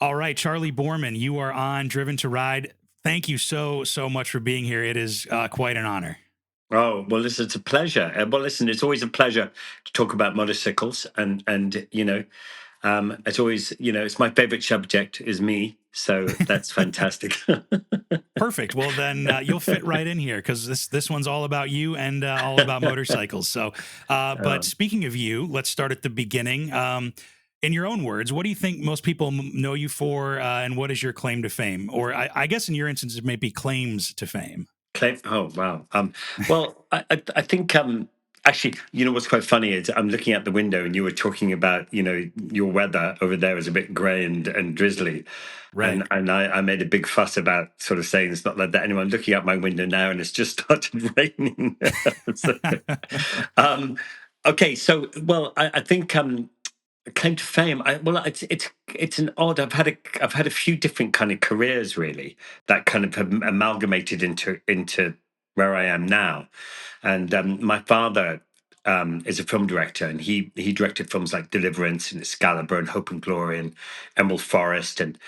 All right, Charley Boorman, you are on Driven to Ride. Thank you so much for being here. It is quite an honor. Oh, well, listen, it's a pleasure. Well, listen, it's always a pleasure to talk about motorcycles, and it's always it's my favorite subject is me, so that's fantastic. Perfect. Well, then you'll fit right in here because this one's all about you and all about motorcycles. So, but Um, speaking of you, let's start at the beginning. In your own words, what do you think most people know you for, and what is your claim to fame? Or I guess in your instance, it may be claims to fame. Oh, wow. Well, I think actually, what's quite funny is I'm looking out the window, and you were talking about your weather over there is a bit grey and drizzly. Right. And I made a big fuss about sort of saying it's not like that anymore. I'm looking out my window now, and it's just started raining. So, um, okay, so well, I think claim to fame. Well, it's an odd. I've had a few different kind of careers really that kind of have amalgamated into where I am now. And my father is a film director, and he directed films like Deliverance and Excalibur and Hope and Glory and Emerald Forest and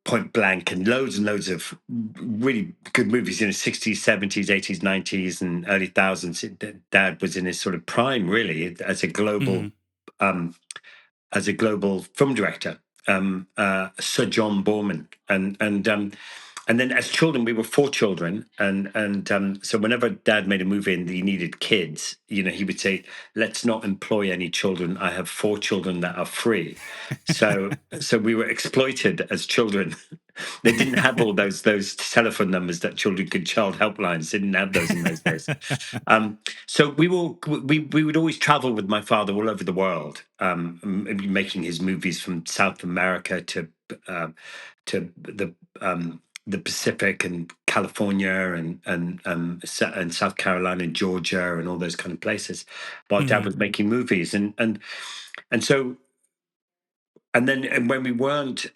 Point Blank and loads of really good movies in the 60s, 70s, 80s, 90s, and early thousands. Dad was in his sort of prime, really, Hmm. um, as a global film director, Sir John Boorman, and then as children we were four children, and so whenever Dad made a movie and he needed kids, he would say, "Let's not employ any children. I have four children that are free." So we were exploited as children. They didn't have all those telephone numbers that children could child helplines. They didn't have those in those days. So we would always travel with my father all over the world, making his movies from South America uh, to the Pacific and California and South Carolina and Georgia and all those kind of places, while Dad Hmm. was making movies and so and when we weren't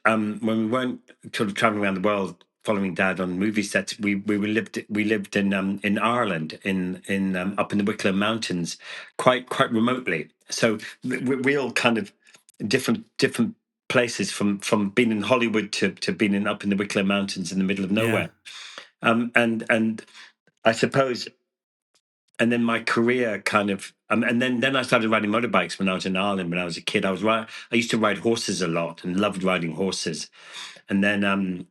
sort of traveling around the world following Dad on movie sets, we lived in Ireland in up in the Wicklow Mountains, quite remotely. So we all kind of different places from being in Hollywood to being up in the Wicklow Mountains in the middle of Yeah. nowhere. And I suppose, and then my career kind of and then I started riding motorbikes when I was in Ireland when I was a kid. I used to ride horses a lot and loved riding horses. And then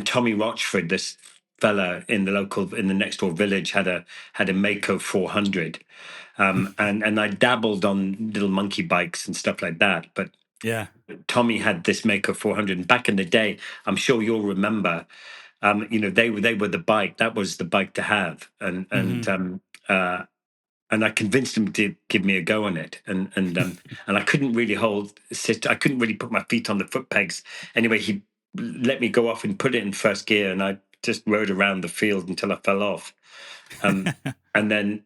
Tommy Rochford, this fella in the next door village, had a Maico 400. And I dabbled on little monkey bikes and stuff like that, but Yeah. Tommy had this Maico 400, and back in the day, I'm sure you'll remember, they were the bike. That was the bike to have, Hmm. and I convinced him to give me a go on it, and I couldn't really sit. I couldn't really put my feet on the foot pegs. Anyway, he let me go off and put it in first gear, and I just rode around the field until I fell off. Um, and then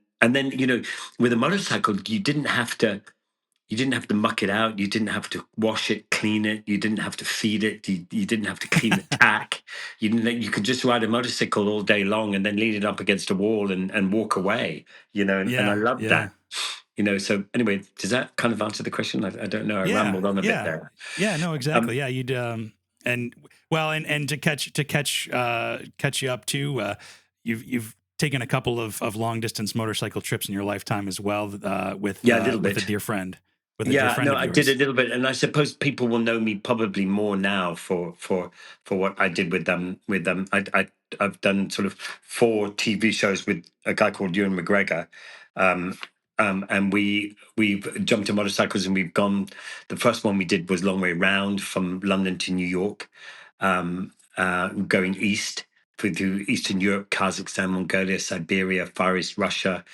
with a motorcycle, you didn't have to muck it out. You didn't have to wash it, clean it. You didn't have to feed it. You didn't have to clean the tack. You could just ride a motorcycle all day long and then lean it up against a wall and walk away. And I Yeah. loved Yeah. that. So anyway, does that kind of answer the question? I don't know. I Yeah, rambled on a bit yeah, there. yeah. No, exactly. Um, Yeah, you'd and well, and to catch you up too. You've taken a couple of long distance motorcycle trips in your lifetime as well, yeah, a little with a bit. dear friend, Yeah, no, of I did a yours. little bit, and I suppose people will know me probably more now for what I did with them. I've done sort of four TV shows with a guy called Ewan McGregor, um, and we've jumped on motorcycles and we've gone. The first one we did was long way round from London to New York, going east through Eastern Europe, Kazakhstan, Mongolia, Siberia, Far East Russia,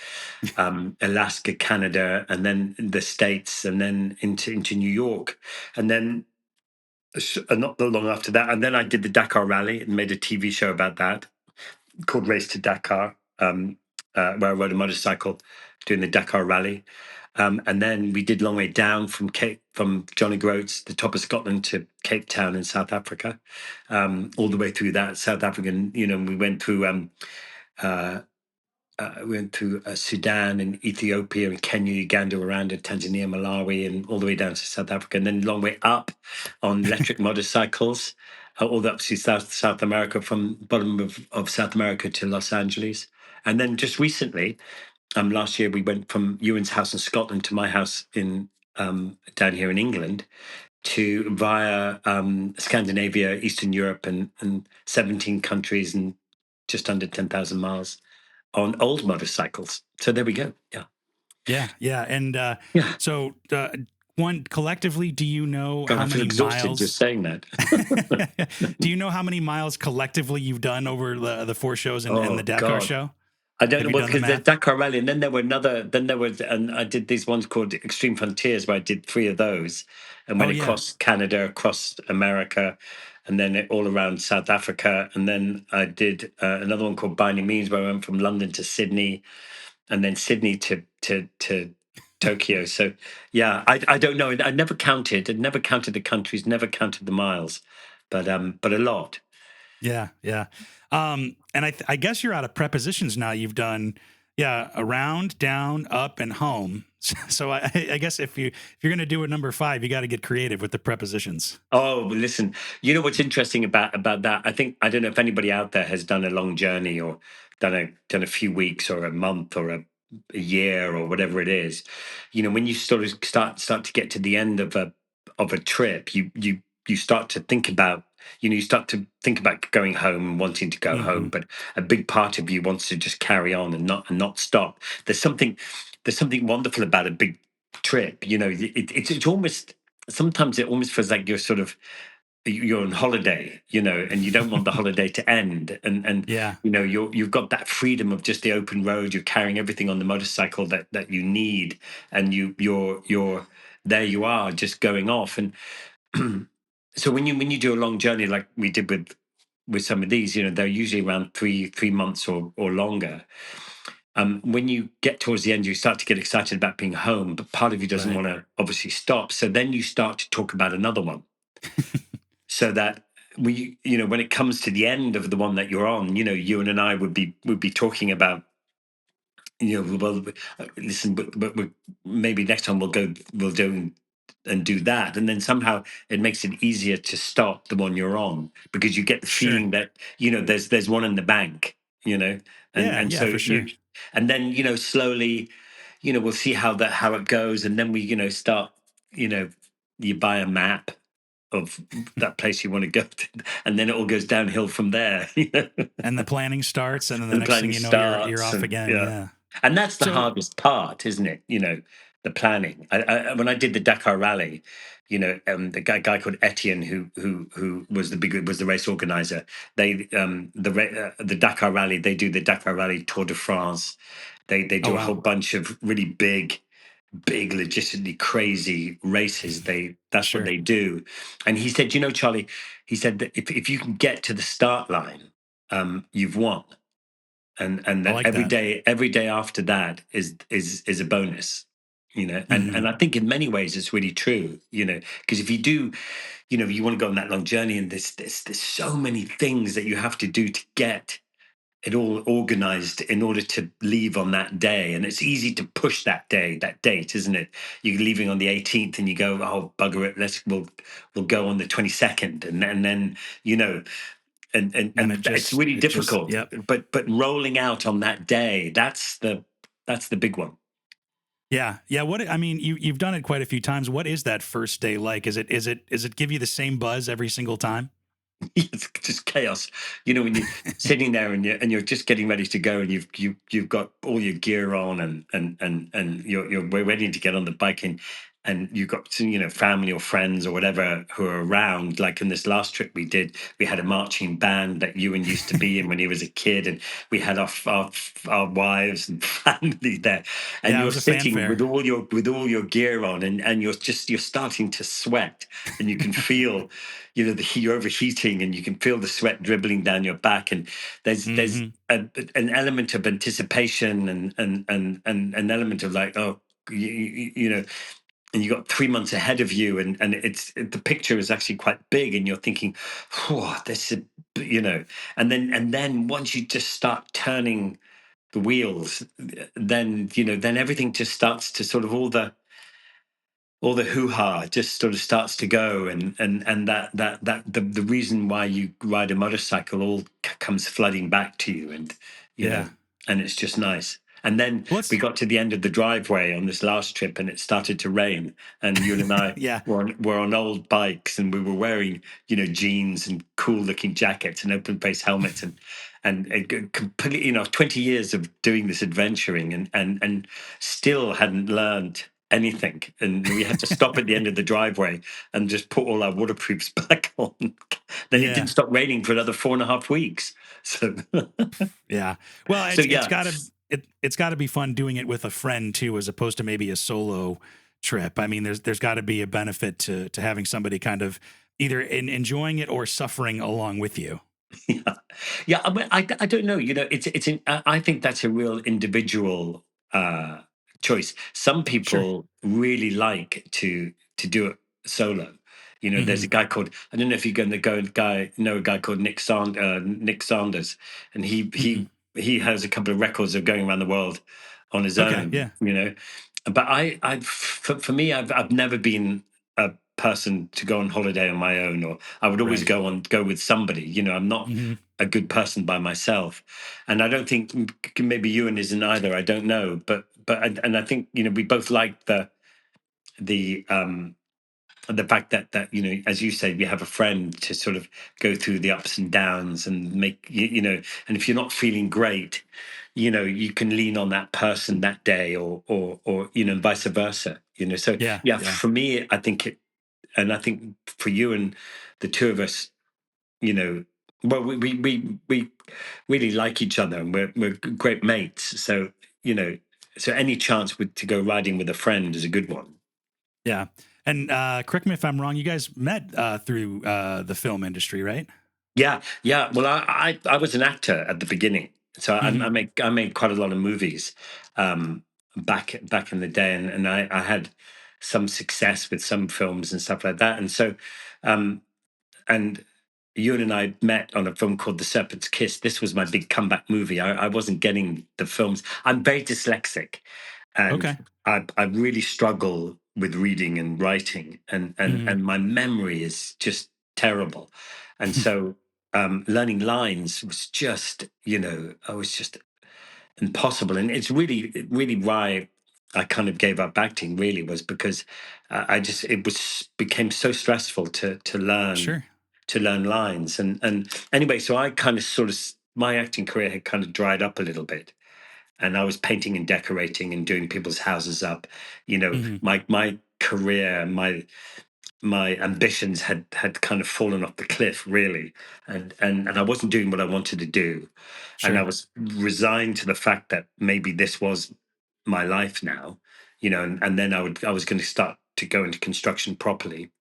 Alaska, Canada, and then the States, and then into New York, and then not long after that, and then I did the Dakar Rally and made a TV show about that called Race to Dakar, where I rode a motorcycle doing the Dakar Rally. And then we did long way down from Johnny Groats, the top of Scotland, to Cape Town in South Africa, all the way through that South African. We went through uh, we went through Sudan and Ethiopia and Kenya, Uganda, Rwanda, Tanzania, Malawi, and all the way down to South Africa, and then a long way up on electric motorcycles, all the way up to South America, from bottom of South America to Los Angeles. And then just recently, last year, we went from Ewan's house in Scotland to my house in down here in England, to via Scandinavia, Eastern Europe, and 17 countries and just under 10,000 miles on old motorcycles. So there we go. Yeah. Yeah. And Yeah. so, one, collectively, do you know God, how I feel many exhausted miles? just saying that. Do you know how many miles collectively you've done over the four shows and the Oh, Dakar God. show? I don't Have know, you well, done the because there's math? Dakar Rally, and then there were and I did these ones called Extreme Frontiers, where I did 3 of those and Oh went yeah. across Canada, across America, and then all around South Africa. And then I did another one called Binding Means, where I went from London to Sydney, and then Sydney to Tokyo. So yeah, I don't know. I never counted. I never counted the countries, never counted the miles, but a lot. Yeah, yeah. And I guess you're out of prepositions now. You've done, yeah, around, down, up, and home. So I guess if you're gonna do a number 5, you got to get creative with the prepositions. Oh, well, listen, you know what's interesting about that? I think I don't know if anybody out there has done a long journey or done a few weeks or a month or a year or whatever it is. You know, when you sort of start to get to the end of a trip, you start to think about, you start to think about going home and wanting to go Hmm. home, but a big part of you wants to just carry on and not stop. There's something wonderful about a big trip. It's almost, sometimes it almost feels like you're on holiday, and you don't want the holiday to end. And Yeah, you've got that freedom of just the open road. You're carrying everything on the motorcycle that you need, and you're there. You are just going off. And so when you do a long journey like we did with some of these, they're usually around three months or longer. When you get towards the end, you start to get excited about being home, but part of you doesn't right. want to obviously stop. So then you start to talk about another one, so that when it comes to the end of the one that you're on, you and I would be talking about, well, listen, but maybe next time we'll do and do that, and then somehow it makes it easier to stop the one you're on, because you get the Sure. feeling that there's one in the bank, Yeah, and yeah, so for sure. and then slowly, we'll see how it goes, and then we start, you know you buy a map of that place you want to go to, and then it all goes downhill from there. And the planning starts, and then the And the next planning thing you know, you're starts, off and again. yeah, Yeah. and that's the So, hardest part, isn't it? The planning. When I did the Dakar Rally, the guy called Etienne, who was the race organizer. They the Dakar Rally. They do the Dakar Rally Tour de France. They oh do a wow, whole bunch of really big, logistically crazy races. That's what sure. they do. And he said, Charlie, he said that if you can get to the start line, you've won. And I then like every that. day every day after that is a bonus. And Hmm. I think in many ways it's really true, because if you do, you want to go on that long journey, and there's so many things that you have to do to get it all organized in order to leave on that day. And it's easy to push that date, isn't it? You're leaving on the 18th and you go, oh, bugger it, we'll go on the 22nd. And then, Then it it's just, really difficult. yep. But rolling out on that day, that's the big one. Yeah, yeah. I mean, you've done it quite a few times. What is that first day like? Is it give you the same buzz every single time? It's just chaos. When you're sitting there and you're just getting ready to go, and you've got all your gear on, and you're we're ready to get on the bike, and you've got some, family or friends or whatever who are around. Like in this last trip we did, we had a marching band that Ewan used to be in when he was a kid, and we had our wives and family there, and Yeah, it you're was a sitting fanfare. with all your gear on, and you're starting to sweat, and you can feel you're overheating, and you can feel the sweat dribbling down your back, and there's Hmm. an element of anticipation, and an element of like, oh, you know and you got 3 months ahead of you, and the picture is actually quite big, and you're thinking, oh, this is, you know and then once you just start turning the wheels, then then everything just starts to sort of all the hoo-ha just sort of starts to go, and that the reason why you ride a motorcycle all comes flooding back to you, and Yeah. and it's just nice. And then we What's got to the end of the driveway on this last trip, and it started to rain, and you and I yeah. were on old bikes, and we were wearing jeans and cool looking jackets and open face helmets, and completely 20 years of doing this adventuring, and still hadn't learned anything, and we had to stop at the end of the driveway and just put all our waterproofs back on. Then it Yeah. didn't stop raining for another 4.5 weeks. So Yeah. Well, so it's yeah. gotta it's gotta be fun doing it with a friend too, as opposed to maybe a solo trip. I mean, there's gotta be a benefit to having somebody kind of either enjoying it or suffering along with you. Yeah, yeah. I mean, I don't know. I think that's a real individual choice. Some Sure. people really like to do it solo. There's a Hmm. guy called, I don't know if you're going to know a guy called Nick Sanders, and Mm-mm. he has a couple of records of going around the world on his Okay. own. Yeah. But for me, I've never been a person to go on holiday on my own, or I would always Right. go with somebody. I'm not Hmm. a good person by myself, and I don't think maybe Ewan isn't either. I don't know, and I think we both like the the fact that as you say, we have a friend to sort of go through the ups and downs and make and if you're not feeling great, you can lean on that person that day, or vice versa. So Yeah. yeah, Yeah. for me, I think and I think for you and the two of us, you know, well, we really like each other, and we're great mates. So so any chance to go riding with a friend is a good one. Yeah. And correct me if I'm wrong. You guys met through the film industry, right? Yeah, yeah. Well, I was an actor at the beginning, so Hmm. I made quite a lot of movies back in the day, and I had some success with some films and stuff like that. And so um, and Ewan and I met on a film called The Serpent's Kiss. This was my big comeback movie. I wasn't getting the films. I'm very dyslexic, and Okay. I really struggle with reading and writing, Hmm. and my memory is just terrible. And so learning lines was just, I was just impossible. And it's really why I kind of gave up acting. Really was because I just it was became so stressful Sure. to learn lines. And anyway, so I kind of sort of my acting career had kind of dried up a little bit, and I was painting and decorating and doing people's houses up. Hmm. My career, my ambitions had kind of fallen off the cliff, really, and I wasn't doing what I wanted to do, and I Sure. was resigned to the fact that maybe this was my life now, and then I was going to start to go into construction properly.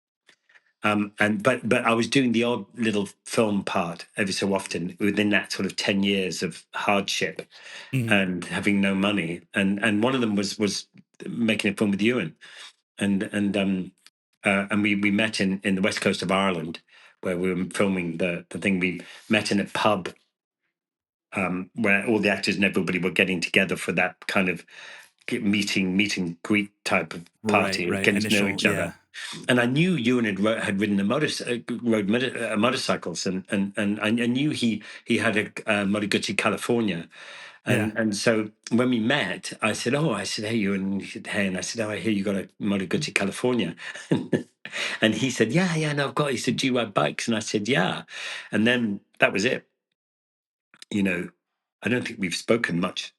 And but I was doing the odd little film part every so often within that sort of 10 years of hardship Hmm. and having no money. And one of them was making a film with Ewan, and we met in the west coast of Ireland, where we were filming the thing. We met in a pub where all the actors and everybody were getting together for that kind of meet and greet type of Right. party, Right. getting to know Initial. each Yeah. other. And I knew Ewan had ridden motorcycles, and I knew he had a Moto California. Yeah. And so when we met, I said, hey, Ewan. He said, hey, and I said, oh, I hear you got a Moto California. And he said, yeah, no, I've got it. He said, do you ride bikes? And I said, yeah. And then that was it. I don't think we've spoken much.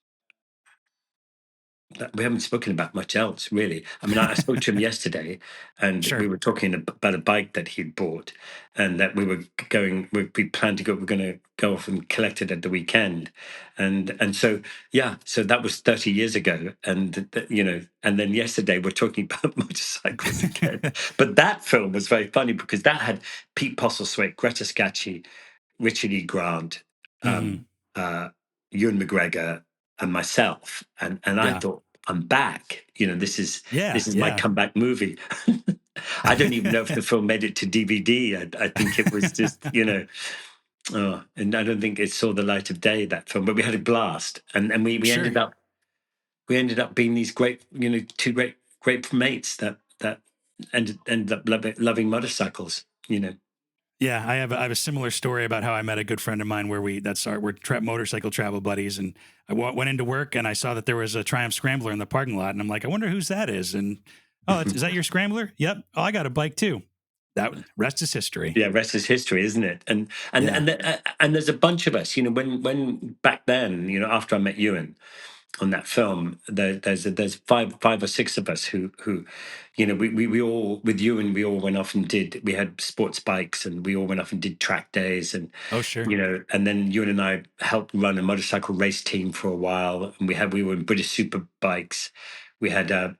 We haven't spoken about much else, really. I mean, I spoke to him yesterday, and we Sure. were talking about a bike that he'd bought, and that we were going. We planned to go. We're going to go off and collect it at the weekend, and so yeah. So that was 30 years ago, and and then yesterday we're talking about motorcycles again. But that film was very funny because that had Pete Postlethwaite, Greta Scacchi, Richard E. Grant, Hmm. um, Ewan McGregor, and myself, and I Yeah. thought, I'm back. Yeah. This is my Yeah. comeback movie. I don't even know if the film made it to DVD. I think it was just Oh, and I don't think it saw the light of day, that film, but we had a blast, and we Sure. ended up being these great, two great mates that ended up loving motorcycles. Yeah, I have a similar story about how I met a good friend of mine where we're motorcycle travel buddies, and went into work and I saw that there was a Triumph Scrambler in the parking lot, and I'm like, I wonder whose that is, and oh, is that your Scrambler? Yep. Oh, I got a bike too. That rest is history. Yeah, rest is history, isn't it? Yeah. And there's a bunch of us, when back then, after I met Ewan on that film, there's five or six of us who, we all, with Ewan, we all went off and we had sports bikes, and we all went off and did track days, and Oh, sure. and then Ewan and I helped run a motorcycle race team for a while, and we were in British super bikes. We had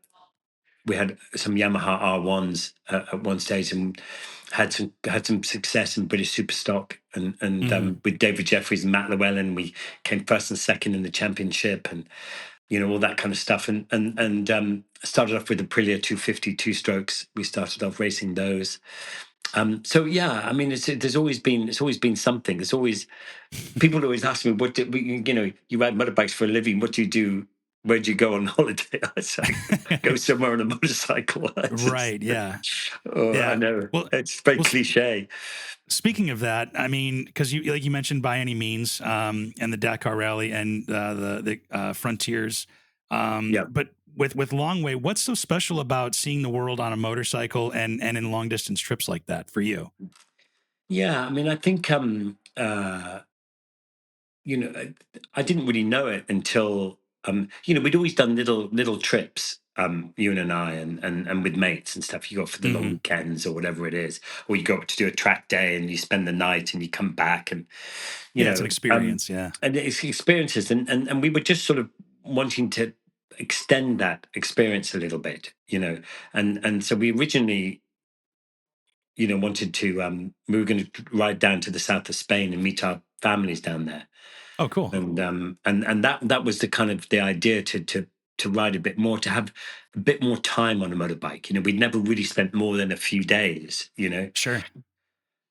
we had some Yamaha R1s at one stage, and had some success in British Superstock, and Hmm. with David Jeffries and Matt Llewellyn, we came first and second in the championship, and all that kind of stuff, and started off with the Aprilia 250 two strokes. We started off racing those. So yeah, I mean, it's always been something. It's always People always ask me, you ride motorbikes for a living. What do you do? Where do you go on holiday? I say, go somewhere on a motorcycle. Right. Yeah. Oh, I Yeah. know. Well, It's very well, cliche. speaking of that, I mean, because you mentioned By Any Means, and the Dakar Rally, and the Frontiers, Yeah. but with Long Way, what's so special about seeing the world on a motorcycle and in long distance trips like that for you? Yeah. I mean, I think, I didn't really know it until, we'd always done little trips, Ewan and I, and with mates and stuff. You go for the long Hmm. weekends or whatever it is, or you go up to do a track day and you spend the night and you come back, and you Yeah, it's an know, um, experience. Yeah. and it's experiences, and we were just sort of wanting to extend that experience a little bit, and so we originally, wanted to, we were going to ride down to the south of Spain and meet our families down there, Oh, cool. and that was the kind of the idea to ride a bit more, to have a bit more time on a motorbike. We'd never really spent more than a few days, Sure.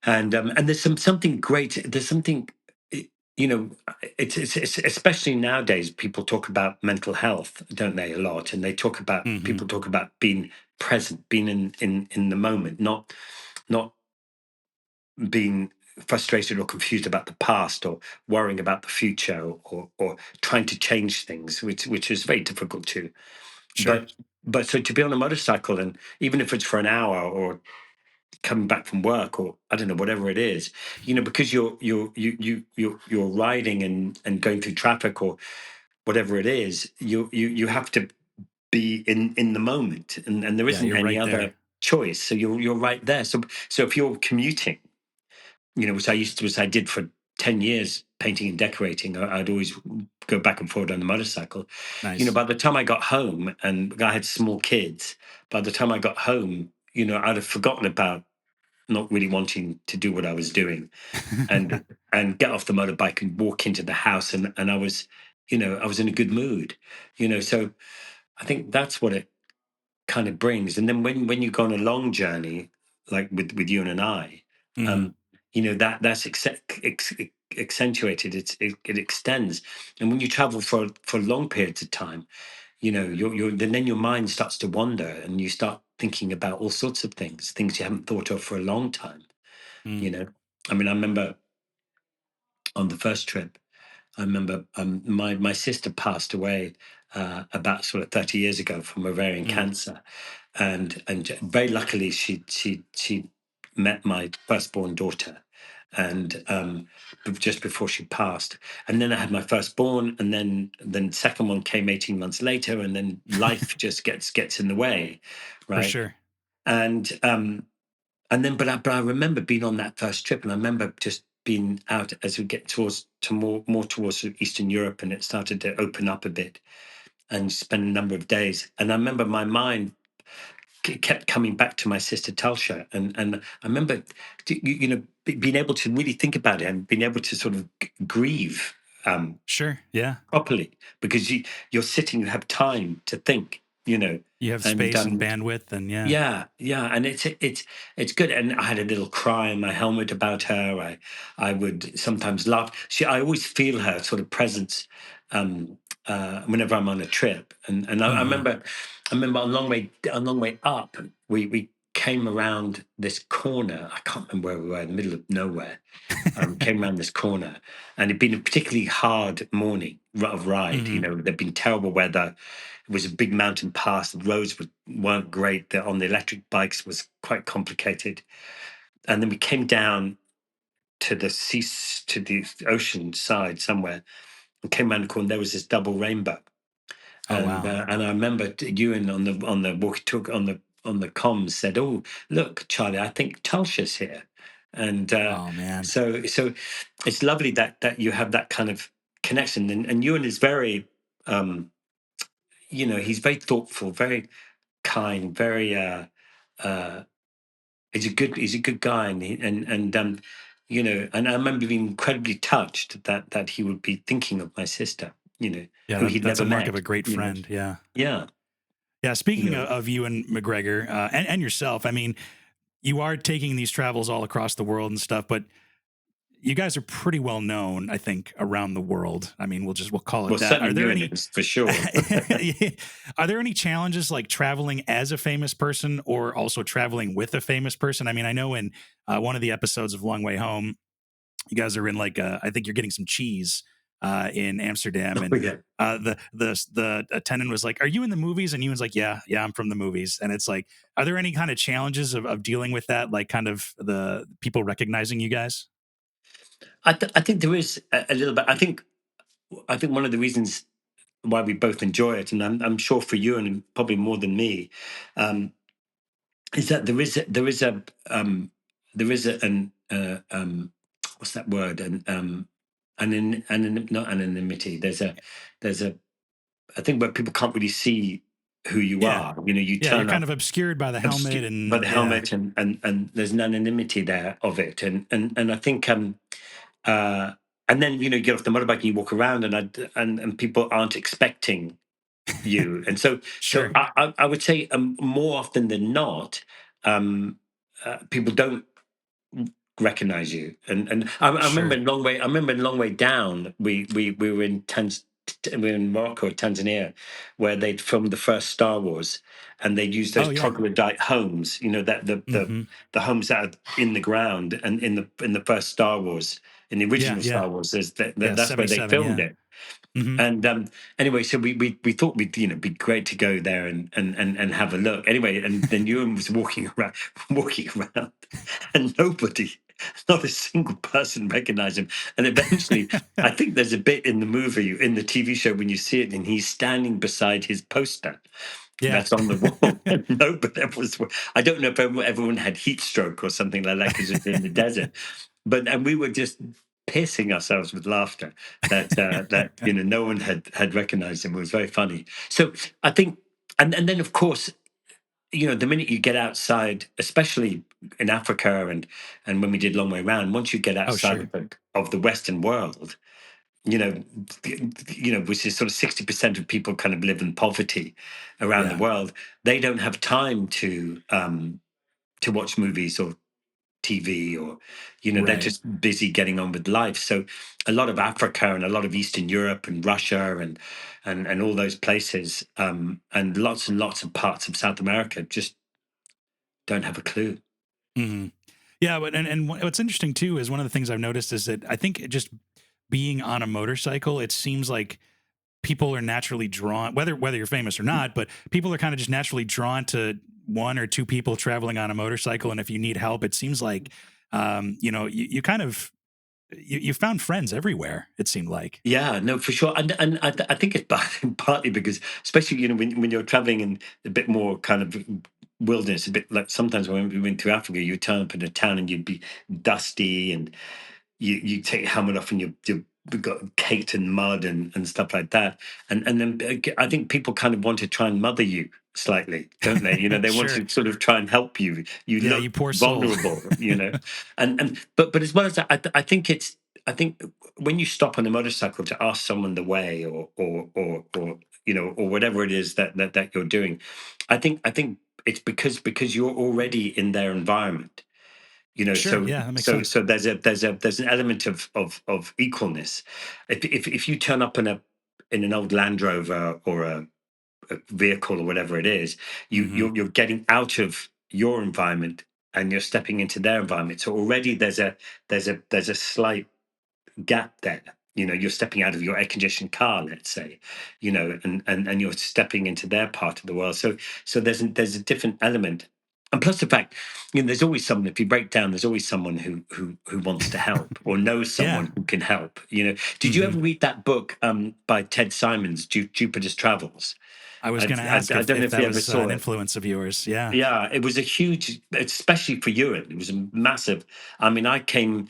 and there's something great. There's something, i- you know, it's especially nowadays. People talk about mental health, don't they? A lot, and Hmm. people talk about being present, being in the moment, not being frustrated or confused about the past, or worrying about the future, or trying to change things, which is very difficult too. Sure. But so to be on a motorcycle, and even if it's for an hour, or coming back from work, or I don't know, whatever it is, because you're riding and going through traffic or whatever it is, you have to be in the moment, and there Yeah, isn't you're any right there. other choice. So you're right there. So if you're commuting, which I did for 10 years, painting and decorating, I'd always go back and forth on the motorcycle. Nice. By the time I got home, and I had small kids, by the time I got home, I'd have forgotten about not really wanting to do what I was doing, and get off the motorbike and walk into the house, and I was in a good mood. So I think that's what it kind of brings. And then when you go on a long journey, like with you and I, Hmm. um, that's accentuated. It extends, and when you travel for long periods of time, then your mind starts to wander, and you start thinking about all sorts of things you haven't thought of for a long time. Mm. You know, I mean, I remember on the first trip, I remember, my sister passed away about sort of 30 years ago from ovarian Mm. cancer, and very luckily she met my firstborn daughter, and just before she passed, and then I had my firstborn, and then second one came 18 months later, and then life just gets in the way, For right? sure. And and then, but I remember being on that first trip, and I remember just being out as we get more towards Eastern Europe, and it started to open up a bit, and spend a number of days. And I remember my mind kept coming back to my sister Telsha, and I remember, being able to really think about it, and being able to sort of grieve, Sure. Yeah. properly, because you're sitting, you have time to think. you know, You have and space and bandwidth, and yeah. yeah, and it's good. And I had a little cry in my helmet about her. I would sometimes laugh. I always feel her sort of presence whenever I'm on a trip. And I Hmm. remember on long way up, we came around this corner. I can't remember where we were, in the middle of nowhere. Came around this corner, and it'd been a particularly hard morning of ride. You Hmm. know, there'd been terrible weather. It was a big mountain pass. The roads weren't great. On the electric bikes was quite complicated. And then we came down to the sea, to the ocean side somewhere, and came around the corner. There was this double rainbow, Oh wow. and I remember Ewan on the walkie talk on the comms said, "Oh, look, Charlie, I think Tulsia's here." And Oh man. so it's lovely that you have that kind of connection. And Ewan is very, he's very thoughtful, very kind, very uh he's a good guy, and I remember being incredibly touched that he would be thinking of my sister, Yeah, who he'd that's a never mark of met, a great friend. Yeah. yeah, Yeah. you Speaking know. of Ewan McGregor and yourself, I mean, you are taking these travels all across the world and stuff, but you guys are pretty well known, I think, around the world. I mean, we'll call Well, it that. Are certainly there Ewan any is for sure. are there any challenges like traveling as a famous person or also traveling with a famous person? I mean, I know in one of the episodes of Long Way Home, you guys are in like I think you're getting some cheese in Amsterdam, Oh, and yeah. the attendant was like, "Are you in the movies?" And Ewan's like, "Yeah, yeah, I'm from the movies." And it's like, are there any kind of challenges of dealing with that, like kind of the people recognizing you guys? I think there is a little bit. I think one of the reasons why we both enjoy it, and I'm sure for you and probably more than me, um, is that there is an what's that word? Not anonymity. There's a I think where people can't really see who you Yeah, are. You know, you yeah, you're turn kind up of obscured by the helmet, by and the yeah, helmet, and there's an anonymity there of it, and I think uh, and then you get off the motorbike and you walk around, and people aren't expecting you, and so sure. I would say more often than not, people don't recognize you. And I remember Sure. in long way. I remember in long way down. We were in we were in Morocco, Tanzania, where they'd filmed the first Star Wars, and they'd use Oh those yeah. troglodyte homes. You know that Hmm. the homes that are in the ground, and in the first Star Wars, in the Yeah, original yeah, Star Wars, yeah. that's where they 77. filmed Yeah. it. Hmm. And anyway, so we thought we'd be great to go there and have a look. Anyway, and then Ewan was walking around, walking around, and nobody, not a single person recognized him. And eventually, I think there's a bit in the movie, in the TV show, when you see it, and he's standing beside his poster Yeah. that's on the wall. And nobody was. I don't know if everyone had heat stroke or something like that because it's in the desert. But and we were just piercing ourselves with laughter that no one had recognized him. It was very funny. So I think, and then of course, the minute you get outside, especially in Africa, and when we did Long Way Round, once you get Oh outside sure. of the Western world, you know, which is sort of 60% of people kind of live in poverty around the Yeah. world. They don't have time to watch movies or TV, or they're Right. just busy getting on with life. So a lot of Africa and a lot of Eastern Europe and Russia and all those places, and lots of parts of South America just don't have a clue. Hmm. Yeah, but and what's interesting too is one of the things I've noticed is that I think just being on a motorcycle, it seems like people are naturally drawn, whether you're famous or not, but people are kind of just naturally drawn to one or two people traveling on a motorcycle, and if you need help, it seems like you kind of you found friends everywhere. It seemed like. Yeah, no, for sure, and I think it's partly because, especially when you're traveling in a bit more kind of wilderness, a bit like sometimes when we went to Africa, you turn up in a town and you'd be dusty, and you take your helmet off and you got caked in mud and stuff like that, and then I think people kind of want to try and mother you slightly, don't they? They want Sure. to sort of try and help you. You Yeah, look you poor soul. vulnerable, but as well as that, I think I think when you stop on a motorcycle to ask someone the way, or or whatever it is that you're doing. I think it's because you're already in their environment. Sure. So Yeah, that makes so sense. so there's an element of equalness. If you turn up in an old Land Rover or a vehicle or whatever it is, Hmm. you're getting out of your environment and you're stepping into their environment. So already there's a slight gap there. You're stepping out of your air conditioned car, let's say, and you're stepping into their part of the world. So there's a different element. And plus the fact, there's always someone, if you break down, there's always someone who wants to help or knows Yeah. someone who can help. Did you Hmm. ever read that book by Ted Simons, Jupiter's Travels? I was I, going to I, ask I don't know if if you that ever was saw an it. influence of yours. Yeah. Yeah, it was a huge, especially for Ewan. It was a massive. I mean, I came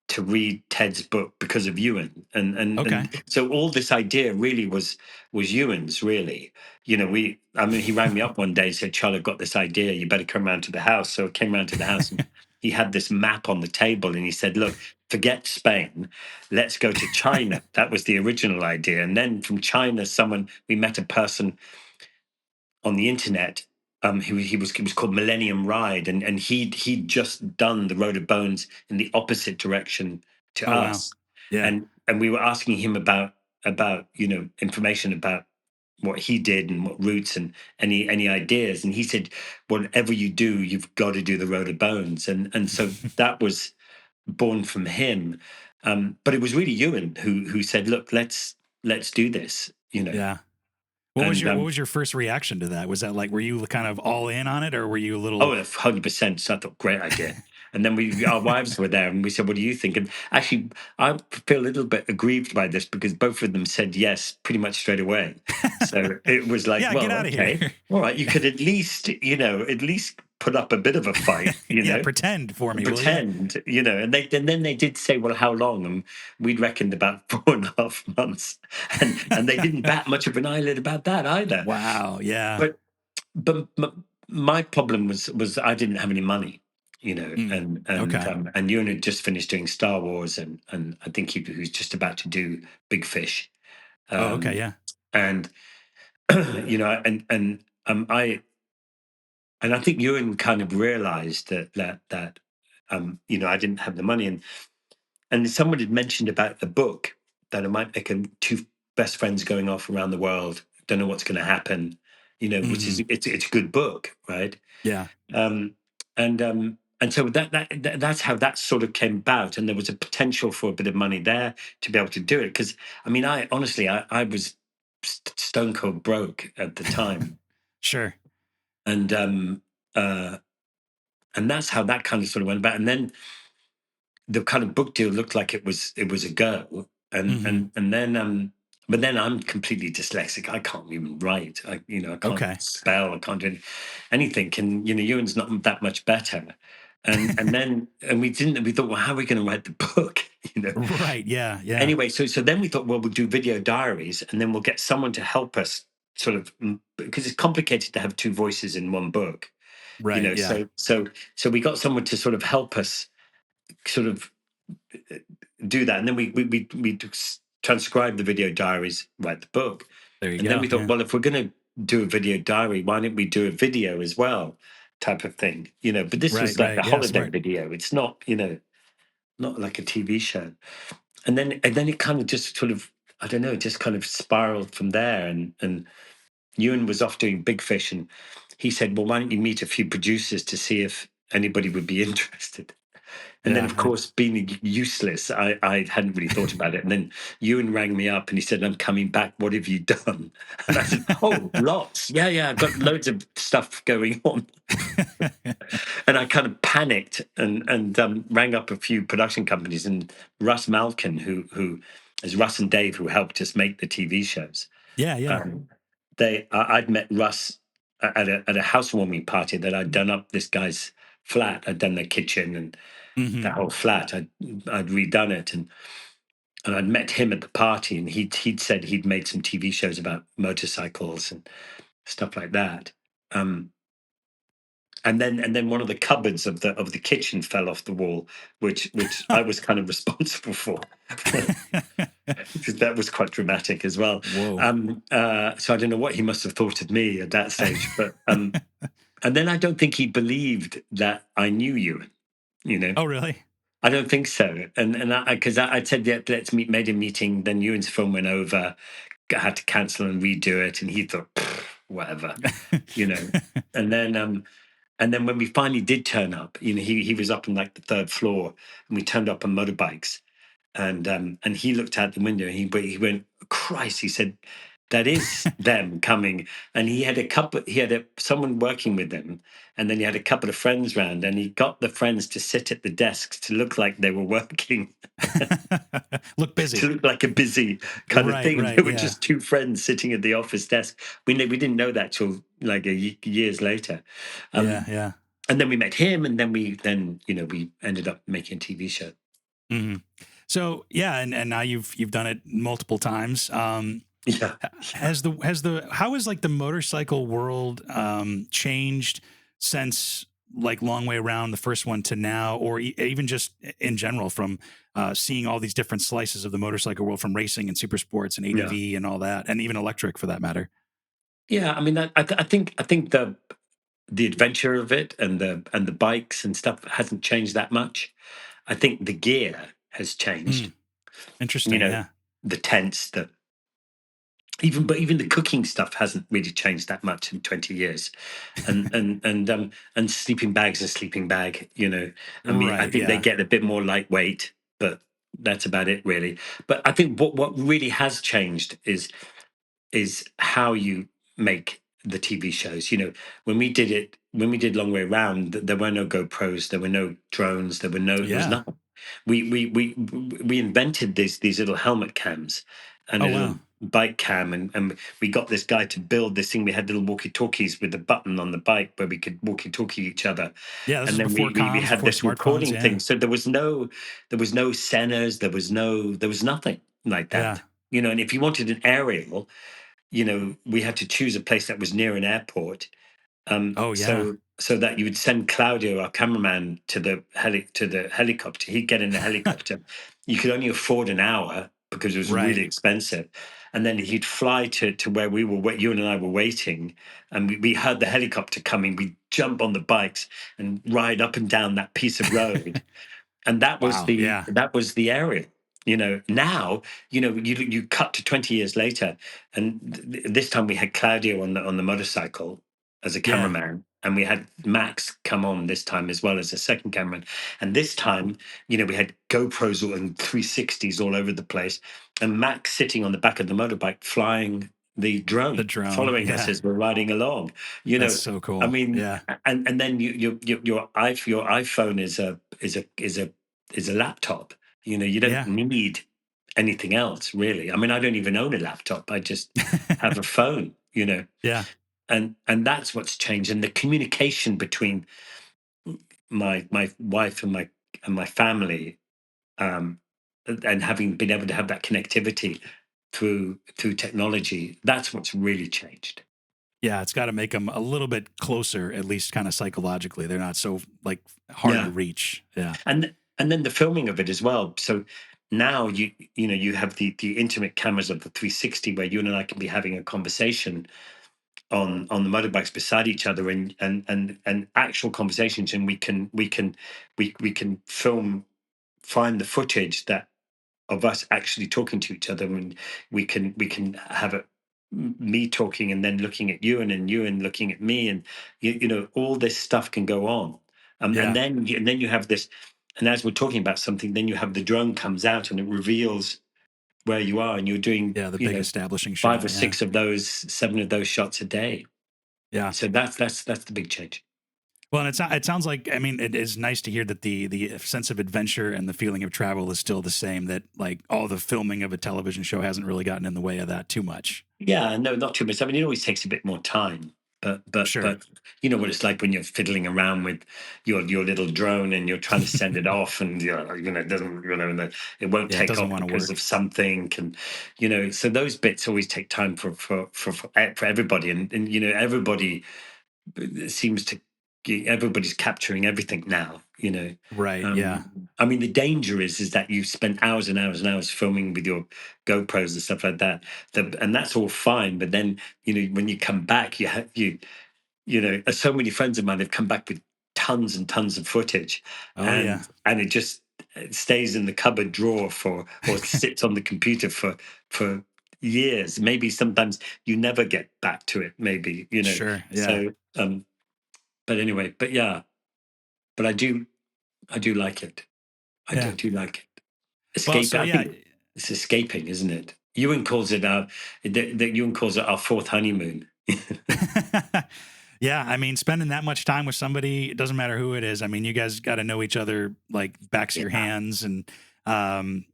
to read Ted's book because of Ewan, and Okay. so all this idea really was Ewan's. Really, I mean, he rang me up one day and said, "Charlie, I've got this idea. You better come round to the house." So I came round to the house, and he had this map on the table, and he said, "Look, forget Spain. Let's go to China." That was the original idea, and then from China, we met a person on the internet. He was called Millennium Ride, and he'd just done the Road of Bones in the opposite direction to Oh, wow. us, Yeah. and we were asking him about information about what he did and what routes and any ideas, and he said, whatever you do, you've got to do the Road of Bones, and so that was born from him. But it was really Ewan who said, look, let's do this, Yeah. What was and your first reaction to that? Was that like, were you kind of all in on it, or were you a Oh, little? 100%. So I thought, great idea. And then our wives were there and we said, what do you think? And actually, I feel a little bit aggrieved by this because both of them said yes pretty much straight away. So it was like, Yeah, get well, out of here. okay, all right, you could at least put up a bit of a fight, Yeah, pretend for me, will you? pretend, and then they did say, well, how long? And we'd reckoned about 4.5 months. And they didn't bat much of an eyelid about that either. Wow. Yeah. But but my problem was I didn't have any money, Mm. Okay. and Ewan had just finished doing Star Wars, and I think he was just about to do Big Fish, Oh, okay. um, Yeah. and and I think Ewan kind of realised that I didn't have the money, and someone had mentioned about a book that I might make two best friends going off around the world, don't know what's going to happen, which Hmm. is it's a good book, right? Yeah. um, and so that's how that sort of came about, and there was a potential for a bit of money there to be able to do it. Because I mean, I honestly, I was stone cold broke at the time, Sure. and uh, and that's how that kind of sort of went about. And then the kind of book deal looked like it was a go, and Hmm. and and then but then I'm completely dyslexic. I can't even write. I can't Okay. spell. I can't do anything. And Ewan's not that much better. And we thought, well, how are we going to write the book? Right. Yeah. Yeah. Anyway, so then we thought, well, we'll do video diaries, and then we'll get someone to help us sort of because it's complicated to have two voices in one book. Right. Yeah. So we got someone to sort of help us sort of do that, and then we transcribe the video diaries, write the book, There you and then go. we thought, Yeah. well, if we're going to do a video diary, why don't we do a video as well, type of thing, But this Right. was like Right. a Yeah. holiday Smart. video. It's not, not like a TV show. And then it kind of just sort of, I don't know, it just kind of spiraled from there. And Ewan was off doing Big Fish, and he said, well, why don't you meet a few producers to see if anybody would be interested? And then, Yeah. of course, being useless, I hadn't really thought about it. And then Ewan rang me up and he said, I'm coming back. What have you done? And I said, oh, lots. Yeah, yeah, I've got loads of stuff going on. And I kind of panicked and rang up a few production companies. And Russ Malkin, who is Russ and Dave, who helped us make the TV shows. Yeah. Yeah. Um, I'd met Russ at a housewarming party that I'd done up this guy's flat. I'd done the kitchen and Hmm. the whole flat. I'd redone it, and I'd met him at the party, and he'd said he'd made some TV shows about motorcycles and stuff like that. Um, and then one of the cupboards of the kitchen fell off the wall, which I was kind of responsible for. Because that was quite dramatic as well. Whoa. So I don't know what he must have thought of me at that stage, but and then I don't think he believed that I knew Ewan. You know, Oh, really? I don't think so. And because I said, yeah, let's meet, made a meeting. Then Ewan's phone went over, had to cancel and redo it, and he thought, "Pfft, whatever, you know. And then when we finally did turn up, he was up on like the third floor, and we turned up on motorbikes, and he looked out the window, and he went, Christ, he said, that is them coming. And he had someone working with them, and then he had a couple of friends round, and he got the friends to sit at the desks to look like they were working, Look busy. to look like a busy kind of Right, thing. right. They were Yeah. just two friends sitting at the office desk. We didn't know that till like years later. Yeah, Um, yeah. and then we met him, and then we ended up making a TV show. Hmm. So yeah, and now you've done it multiple times. Yeah. How has like the motorcycle world changed since like Long Way Around, the first one, to now, or even just in general, from seeing all these different slices of the motorcycle world, from racing and super sports and Yeah. ADV and all that, and even electric for that matter? Yeah, I mean, I think the adventure of it and the bikes and stuff hasn't changed that much. I think the gear has changed. Mm, You interesting. know, Yeah. the tents, even the cooking stuff hasn't really changed that much in 20 years. And sleeping bags are sleeping bag. I mean, I Right. think they Yeah. get a bit more lightweight, but that's about it really. But I think what really has changed is how you make the TV shows. When we did Long Way Round, there were no GoPros, there were no drones, there was Yeah. nothing. We invented these little helmet cams and Oh, a little wow. bike cam, and we got this guy to build this thing. We had little walkie-talkies with a button on the bike where we could walkie-talkie each other, Yeah. This and was then before we comms, had before this smartphones. recording Yeah. thing. So there was no Sennas, there was nothing like Yeah. that. And if you wanted an aerial, we had to choose a place that was near an airport, Oh, yeah. so that you would send Claudio, our cameraman, to the helicopter. He'd get in the helicopter. You could only afford an hour because it was really Right. expensive, and then he'd fly to where you and I were waiting, and we heard the helicopter coming. We'd jump on the bikes and ride up and down that piece of road, and that was Wow. the Yeah. that was the area. Now, you cut to 20 years later, and this time we had Claudio on the motorcycle as a Yeah. cameraman, and we had Max come on this time as well as a second cameraman. And this time, we had GoPros and 360s all over the place, and Max sitting on the back of the motorbike flying the The drone, drone. following us Yeah. as we're riding along. you That's know so I cool. mean, Yeah. and then your iPhone is a laptop. You don't Yeah. need anything else really. I mean, I don't even own a laptop. I just have a phone. Yeah. And that's what's changed. And the communication between my wife and my family, um, and having been able to have that connectivity through technology, that's what's really changed. Yeah. It's got to make them a little bit closer, at least kind of psychologically. They're not so like hard to Yeah. reach. Yeah. And then the filming of it as well. So now you have the intimate cameras of the 360 where you and I can be having a conversation on the motorbikes beside each other, and actual conversations, and we can find the footage that of us actually talking to each other, and we can have it, me talking and then looking at you, and Ewan looking at me, and all this stuff can go on. And Yeah. then you have this, and as we're talking about something, then you have the drone comes out and it reveals where you are, and you're doing Yeah. The big establishing five or shot. Yeah. six of those, seven of those shots a day. Yeah. So that's the big change. Well, and it sounds like, I mean, it is nice to hear that the sense of adventure and the feeling of travel is still the same, that like all the filming of a television show hasn't really gotten in the way of that too much. Yeah, no, not too much. I mean, it always takes a bit more time, Sure. but you know what it's like when you're fiddling around with your little drone and you're trying to send it off, and it doesn't, and it won't Yeah. It take doesn't off want to because of work. something, and so those bits always take time for everybody, and everybody seems to. everybody's capturing everything now, you know. Right. Yeah. I mean, the danger is that you spend hours and hours and hours filming with your GoPros and stuff like that. And that's all fine, but then, you know, when you come back, you know, so many friends of mine have come back with tons and tons of footage, Oh yeah. and it stays in the cupboard drawer or sits on the computer for years. Maybe sometimes you never get back to it. Maybe, you know. Sure. Yeah. So, but anyway, but yeah, but I do like it. I Yeah. do like it. Well, Escape. so I yeah. think it's escaping, isn't it? Ewan calls it Ewan calls it our fourth honeymoon. Yeah, I mean, spending that much time with somebody, it doesn't matter who it is. I mean, you guys got to know each other like backs of your Yeah. hands, and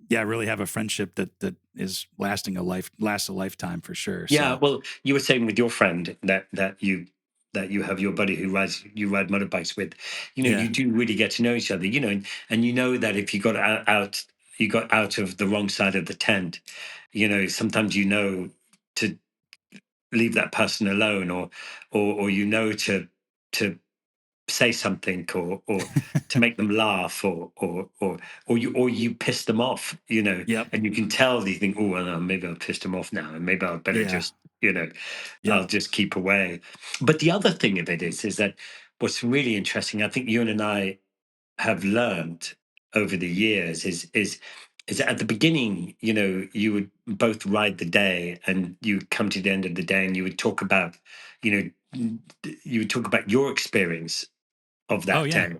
yeah, really have a friendship that is lasts a lifetime for sure. Yeah, So well, you were saying with your friend that you have your buddy who you ride motorbikes with. You know, yeah, you do really get to know each other. You know, and you know that if you got you got out of the wrong side of the tent. You know, sometimes you know to leave that person alone, or you know to say something, or to make them laugh, or you piss them off, you know, yep, and you can tell, you think, oh well, no, maybe I'll piss them off now, and maybe I'll better yeah, just, you know, yep. I'll just keep away. But the other thing of it is that what's really interesting, I think you and I have learned over the years is that at the beginning, you know, you would both ride the day, and you would come to the end of the day, and you would talk about, you know, you would talk about your experience of Oh that yeah, day.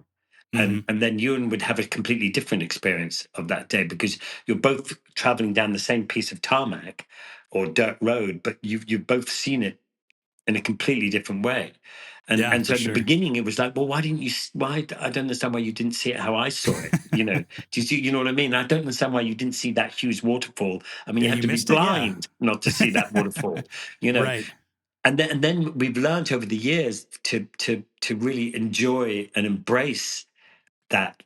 hmm, And then Ewan would have a completely different experience of that day, because you're both traveling down the same piece of tarmac or dirt road, but you've both seen it in a completely different way. yeah, And for so at the sure. beginning it was like, well, why didn't you why I don't understand why you didn't see it how I saw it, you know. Do you see, you know what I mean? I don't understand why you didn't see that huge waterfall. I mean, Yeah, you had you to be missed it. Yeah, blind not to see that waterfall, you know. right. And then we've learned over the years to really enjoy and embrace that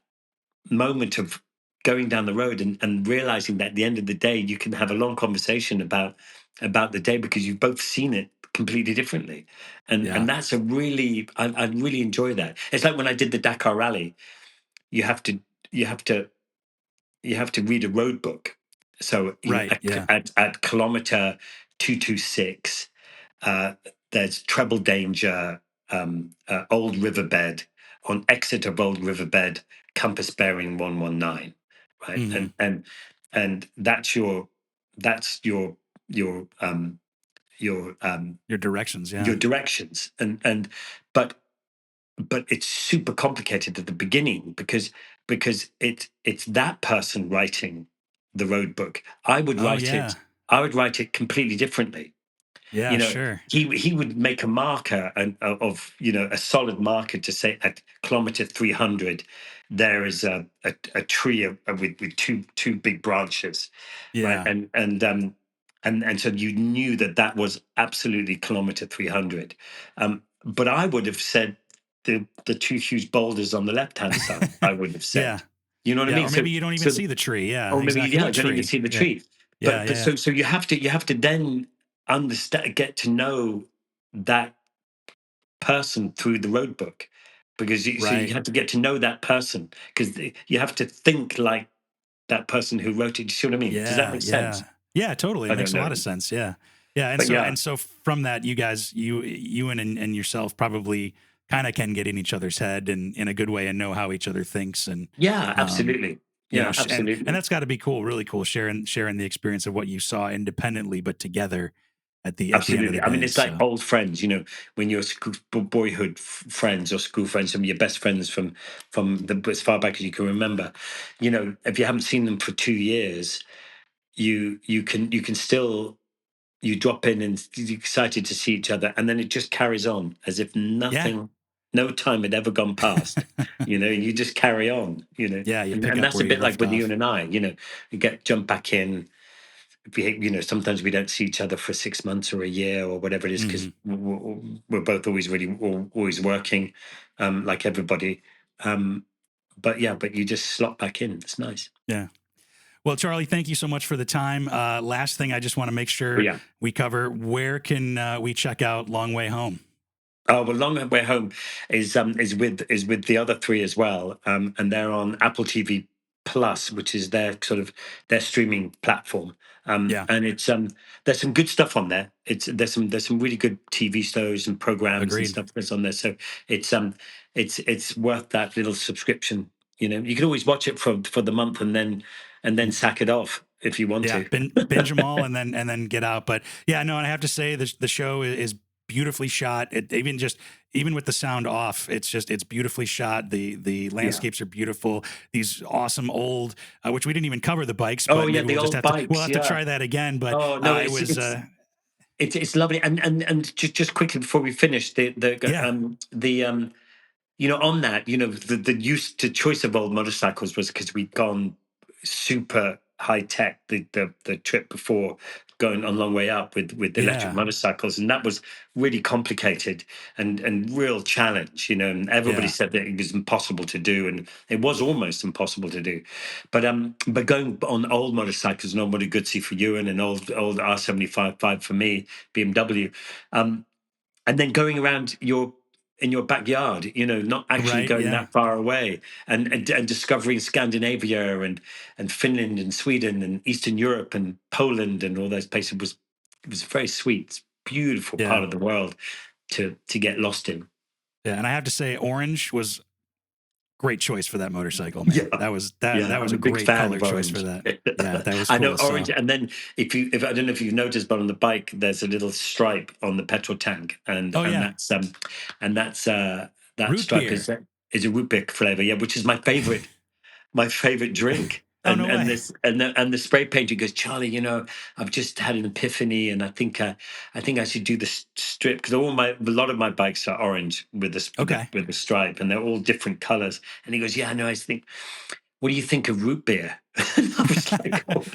moment of going down the road, and realizing that at the end of the day you can have a long conversation about the day, because you've both seen it completely differently. Yeah. And that's a really, I really enjoy that. It's like when I did the Dakar rally, you have to you have to you have to read a road book. So, you know, Right. Yeah. at kilometer 226, uh, there's treble danger, old riverbed, on exit of old riverbed, compass bearing 119, right? Hmm. And that's your Your directions. your Yeah. directions. But it's super complicated at the beginning, because it's that person writing the road book. Oh yeah. I would write it completely differently. You Yeah. know, Sure. he would make a marker, of, you know, a solid marker, to say at kilometer 300 there is a tree with two big branches, right? Yeah. And so you knew that that was absolutely kilometer 300. But I would have said the two huge boulders on the left hand side, I would have Yeah. said, you know what I Yeah. mean? Or maybe So you don't even so see the tree. Yeah. or maybe, Exactly. yeah, I What don't even tree? see the Yeah. tree. Yeah. But Yeah. so you have to then understand, get to know that person through the road book, because you Right. have to get to know that person, because you have to think like that person who wrote it. Do you see what I mean? Does that Yeah, make sense? yeah. Yeah, totally. It I makes don't a lot know. of sense. Yeah. Yeah. But yeah, And so from that, you guys, you and yourself probably kind of can get in each other's head and in a good way and know how each other thinks. And, yeah, um, absolutely. you know, Yeah, and absolutely. that's got to be cool, really cool, sharing the experience of what you saw independently, but together at the end of the Absolutely. I mean, day. it's like So old friends, you know, when you're boyhood friends or school friends, some of your best friends from as far back as you can remember. You know, if you haven't seen them for 2 years, you can still, you drop in and you're excited to see each other, and then it just carries on as if yeah, nothing, no time had ever gone past. You know, you just carry on. You know, yeah, you pick and up that's a where you bit like left with you off. and I. You know, you get jump back in. You know, sometimes we don't see each other for 6 months or a year or whatever it is, because Hmm. we're both always really always working, like everybody. Um, but yeah, but you just slot back in. It's nice. Yeah. Well, Charlie, thank you so much for the time. Last thing, I just want to make But sure yeah. we cover, where can we check out Long Way Home? Oh well, Long Way Home is with the other three as well, and they're on Apple TV Plus, which is their sort of their streaming platform. Yeah, And it's there's some good stuff on there. It's there's some really good TV shows and programs and agreed. stuff that's on there. So it's it's worth that little subscription. You know, you can always watch it for the month and then sack it off if you want Yeah, to. binge them all and then get out. But yeah, no, and I have to say the show is beautifully shot. It even with the sound off, it's beautifully shot. The Yeah. landscapes are beautiful. These awesome old, which we didn't even cover the bikes, Oh but yeah, maybe the old we'll bikes. have to Yeah. try that again. But Oh no, it was it's lovely. And just quickly before we finish, yeah, the you know, on that, you know, the use to choice of old motorcycles was because we'd gone super high tech the trip before going on Long Way Up with electric yeah, motorcycles, and that was really complicated and real challenge, you know. And everybody yeah, said that it was impossible to do, and it was almost impossible to do. But going on old motorcycles, and on what a Goodsey for Ewan and old R75 for me, BMW. And then going around in your backyard, you know, not actually right, going yeah, that far away, and discovering Scandinavia and Finland and Sweden and Eastern Europe and Poland and all those places was it was a very sweet, beautiful yeah, part of the world to get lost in. yeah. And I have to say, orange was great choice for that motorcycle, man. Yeah. Yeah, That was I'm a a big great fan color of choice for orange. that. Yeah, that was I know cool. orange, So and then if I don't know if you've noticed, but on the bike there's a little stripe on the petrol tank, oh yeah, and that root stripe beer. is a root beer flavor, yeah, which is my favorite drink. Oh no way. And the spray painter goes, Charlie, you know, I've just had an epiphany, and I think I should do this strip because a lot of my bikes are orange with Okay. with the stripe, and they're all different colors. And he goes, yeah, no, I think, what do you think of root beer? And I was like, oh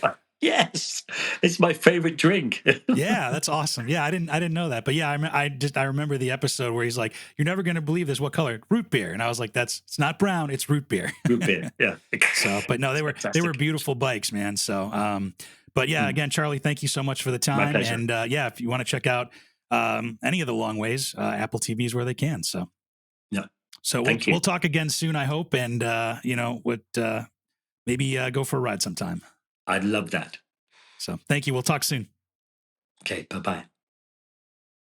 yes, it's my favorite drink. Yeah, that's awesome. Yeah, I didn't know that, but yeah, I remember the episode where he's like, "You're never going to believe this. What color? Root beer." And I was like, it's not brown. It's root beer." Root beer, yeah. So, but no, It's they were fantastic. beautiful bikes, man. So, but yeah, Mm, again, Charlie, thank you so much for the my time. pleasure. And yeah, if you want to check out any of the long ways, Apple TV is where they can. So, No, we'll thank you. talk again soon, I hope, and you know, what maybe go for a ride sometime. I'd love that. So, thank you. We'll talk soon. Okay, bye bye.